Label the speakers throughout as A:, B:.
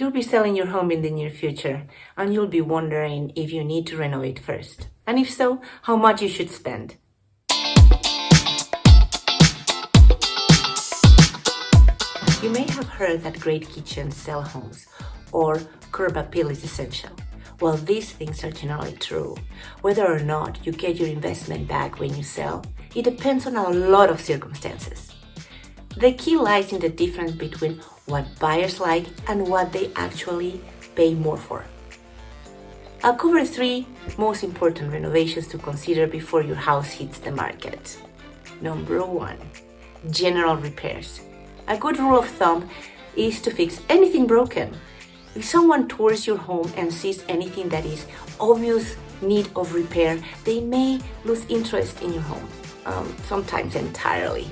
A: You'll be selling your home in the near future, and you'll be wondering if you need to renovate first, and if so, how much you should spend. You may have heard that great kitchens sell homes, or curb appeal is essential. Well, these things are generally true. Whether or not you get your investment back when you sell, it depends on a lot of circumstances. The key lies in the difference between what buyers like and what they actually pay more for. I'll cover 3 most important renovations to consider before your house hits the market. Number 1, general repairs. A good rule of thumb is to fix anything broken. If someone tours your home and sees anything that is obvious need of repair, they may lose interest in your home, sometimes entirely.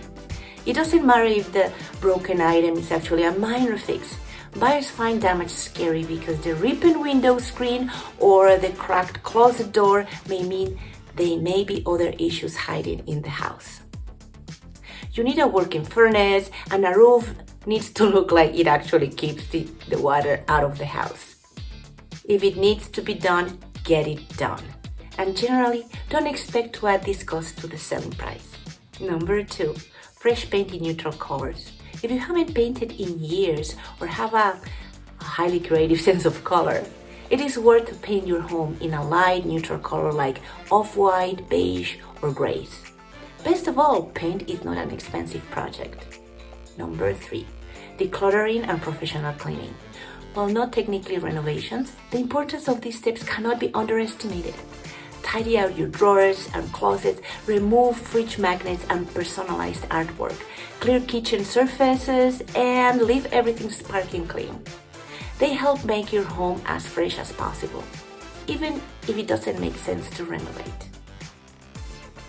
A: It doesn't matter if the broken item is actually a minor fix. Buyers find damage scary because the ripped window screen or the cracked closet door may mean there may be other issues hiding in the house. You need a working furnace, and a roof needs to look like it actually keeps the water out of the house. If it needs to be done, get it done. And generally, don't expect to add this cost to the selling price. Number 2, fresh paint in neutral colors. If you haven't painted in years or have a highly creative sense of color, it is worth to paint your home in a light neutral color like off-white, beige, or grays. Best of all, paint is not an expensive project. Number 3, decluttering and professional cleaning. While not technically renovations, the importance of these steps cannot be underestimated. Tidy out your drawers and closets, remove fridge magnets and personalized artwork, clear kitchen surfaces, and leave everything sparkling clean. They help make your home as fresh as possible, even if it doesn't make sense to renovate.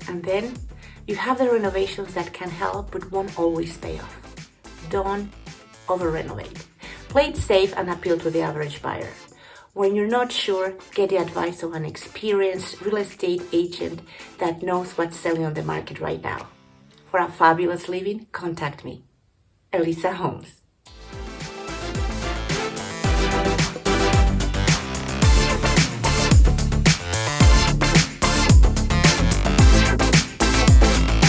A: And then, you have the renovations that can help but won't always pay off. Don't over-renovate. Play it safe and appeal to the average buyer. When you're not sure, get the advice of an experienced real estate agent that knows what's selling on the market right now. For a fabulous living, contact me, Elisa Homes.